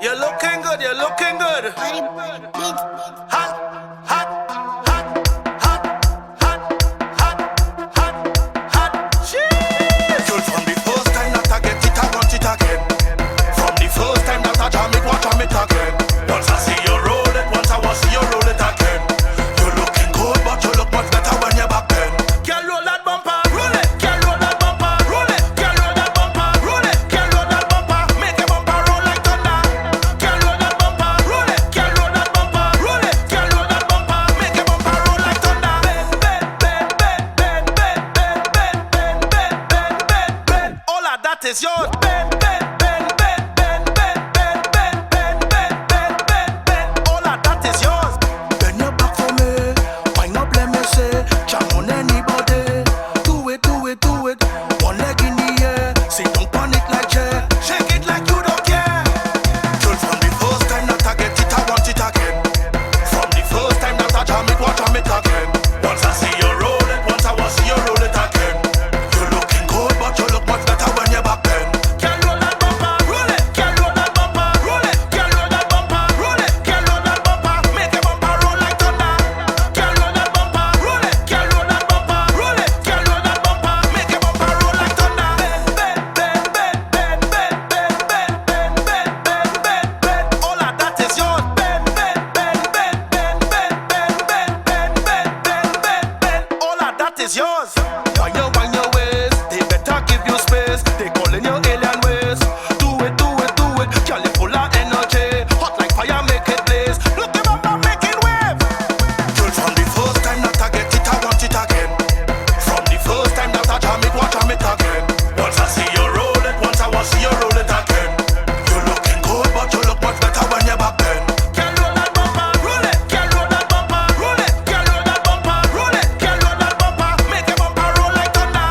You're looking good, you're looking good. Hot, hot, hot, hot, hot, hot, hot, hot. Jeez. You'll from the first time that I get it, I want it again. From the first time that I jam it again. Once I see you roll it, once I want see you roll it again. You're looking good, but you look much better when you're back then. Girl, roll that bumper, roll it. Girl, roll that bumper, roll it. Girl, roll that bumper, roll it. Girl, roll that bumper, make a bumper roll like thunder. Girl, roll that bumper, roll it. Girl, roll that bumper, roll it. Girl, roll that bumper, make a bumper roll like thunder. Bend, bend, bend, bend, bend, bend, bend, bend, bend, bend, bend, bend. All of that is yours. Bend, bend, bend, bend, bend, bend, bend, bend, bend, bend, bend, bend, bend. All of that is yours. Bend your back for me. Wind up, let me say. Jam on anybody. Do it, do it, do it. One leg in the air. Sit down on it like chair. Shake it like you don't care. Girl, from the first time that I get it, I want it again. From the first time that I jam it again. Once I see you roll it, once I want see you roll it again. You're looking good, but you look much better when you're back then. Girl, roll that bumper, roll it. Girl, roll that bumper, roll it. Girl, roll that bumper, roll it. Girl, roll that bumper, make a bumper roll like thunder. Girl, roll that bumper, roll it. Girl, roll that bumper, roll it. Girl, roll that bumper, make a bumper roll like thunder. Bend, bend, bend, bend, bend, bend, bend, bend, bend, bend, bend, bend. All of that is yours. Bend, bend, bend, bend, bend, bend, bend, bend, bend, bend, bend, bend, bend. All of that is yours. Wind your waist. They better give you space. They calling you alien ways. Do it, do it, do it. Girl, you full of energy. Hot like fire, make it blaze. Look them up and making wave. Girl, from the first time that I get it, I want it again. From the first time that I jam it again. Once I see you roll it, once I want see you roll it again. You're looking good, but you look much better when you're back then. Girl, roll that bumper, roll it. Girl, roll that bumper, roll it. Girl, roll that bumper, roll it. Girl, roll that bumper, make a bumper roll like thunder.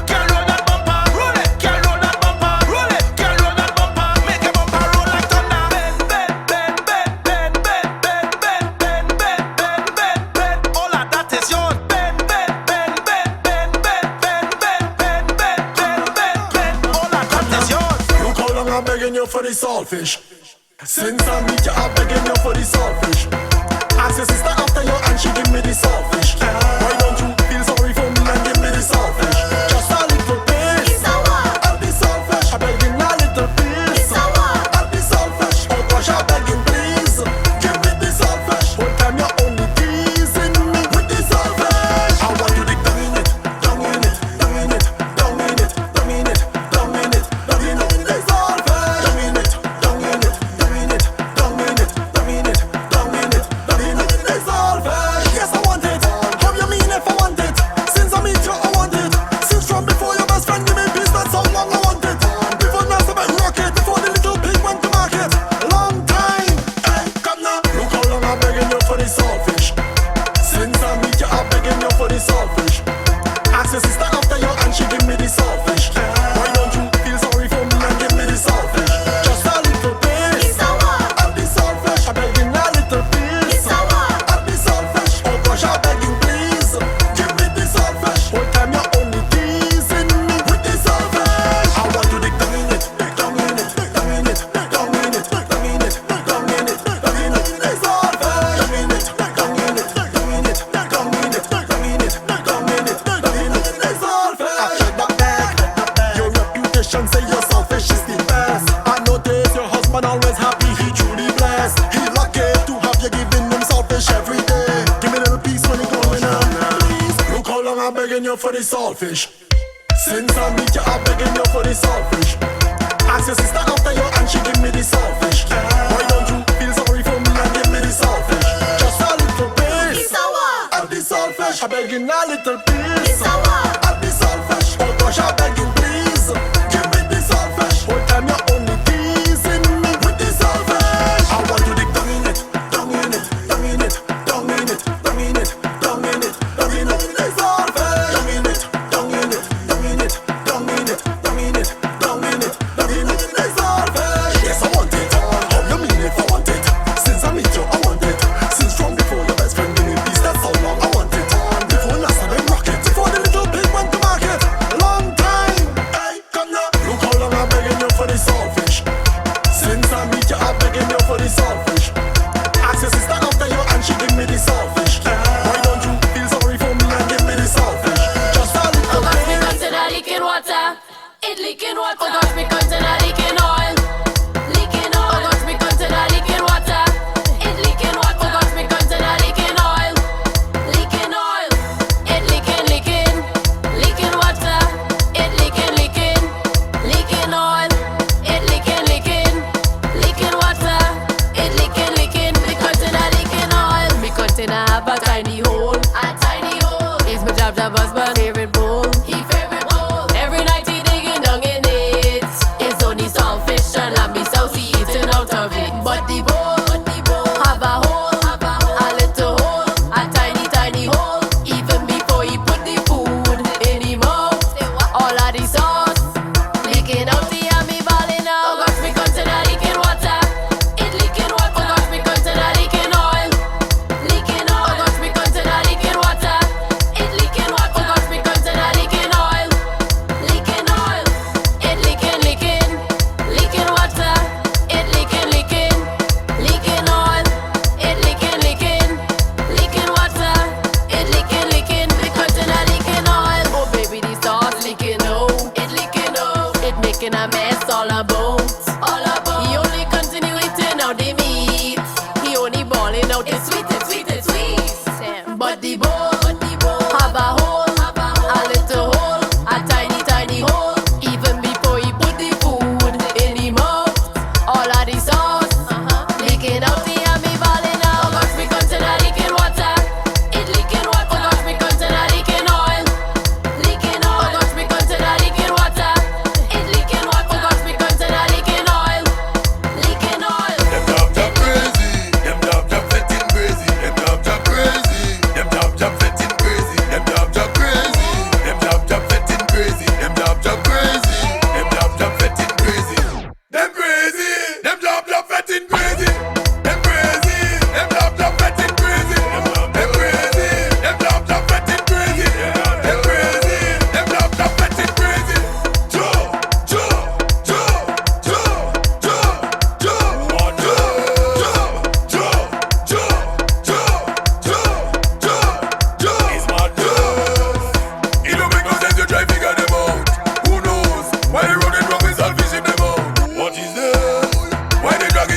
Girl, roll that bumper, roll it. Girl, roll that bumper, roll it. Girl, roll that bumper, make a bumper roll like thunder. Bend, bend, bend, bend, bend, bend, bend, bend, bend, bend, bend, bend. All of that is yours. Bend, bend, bend, bend, bend, bend, bend, bend, bend, bend, bend, bend, bend. All of that is yours. Look how long I'm begging you for the saltfish. Since I meet you, I'm begging you for the saltfish. Ask your sister after you and she give me the saltfish. Why don't you feel sorry for me and give me the saltfish? Just a little piece of the saltfish. I'm begging a little piece of the saltfish. Oh gosh, I'm begging please, give me the saltfish. Whole time you're only teasing me with the saltfish. I want you to down in it, down in it, down in it, down in it, down in it, down in it, down in it, the saltfish. Down in it, down in it, down in it, down in it, down in it, down in it, down in it, the saltfish. Yes, I want it. How you mean if I want it? Since I meet you, I want it. Since from before your best friend give me peace, that's how long I want it. Before Masterman rocket, before the little pig went to market. Long time. Hey, come now. Look how long I'm begging you for the saltfish. Since I meet you, I'm begging you for the saltfish. Ask your sister after you and she give me the saltfish. Why don't you feel sorry for me and give me the saltfish? Just a little piece of the saltfish. I'm begging a little piece of the saltfish. Oh gosh, I'm begging please, give me the saltfish. Whole time you're only teasing me with the saltfish. I want to dig down in it, down in it, down in it, down in it, down in it, down in it, down in it, the saltfish. Down in it, down in it, down in it, down in it, down in it, down in it, down in it, the saltfish. I check that bag, your reputation say your selfish is the best. I notice your husband always happy, he truly blessed. He lucky to have you giving him saltfish every day. Give me a little piece when you going on, please. Look how long I'm begging you for the saltfish. Since I meet you, I'm begging you for the saltfish. Ask your sister after you and she give me the saltfish. Why don't you feel sorry for me and give me the saltfish? Just a little piece of the saltfish. I'm begging a little piece of the saltfish. Oh gosh, I'm begging please, give me the saltfish. Whole time you're only teasing me with the saltfish. I want you to dig down in it, down in it, down in it, down in it, down in it, down in it, down in it, the saltfish. Down in it, down in it, down in it, down in it, down in it, down in it, down in it, the saltfish. Yes, I want it. How you mean if I want it? Since I meet you, I want it. Since from before your best friend give me peace, that's how long I want it. Before NASA then rocket, before the little pig went to market. Long time.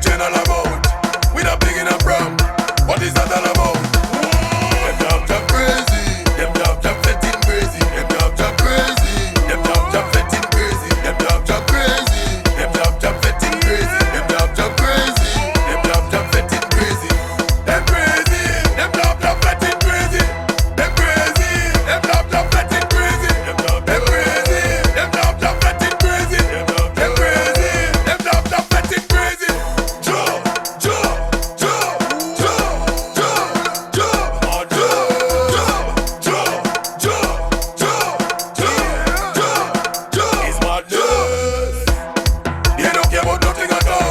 chain all about. We not big enough from. What is that all about? Them jab crazy. Them jab fetting crazy. Them jab crazy. Them jab fetting crazy. Them jab crazy. Them jab fetting crazy. Them jab crazy. Them jab fetting crazy. Them crazy. Them jab fetting crazy. Them crazy. Them jab fetting crazy. Them crazy. Them jab fetting crazy. Them crazy. Them jab fetting crazy. Jump, jump, jump, jump, jump, jump, oh, jump, jump, jump, jump, jump, jump, jump, jump. It's madness. They don't care about nothing at all.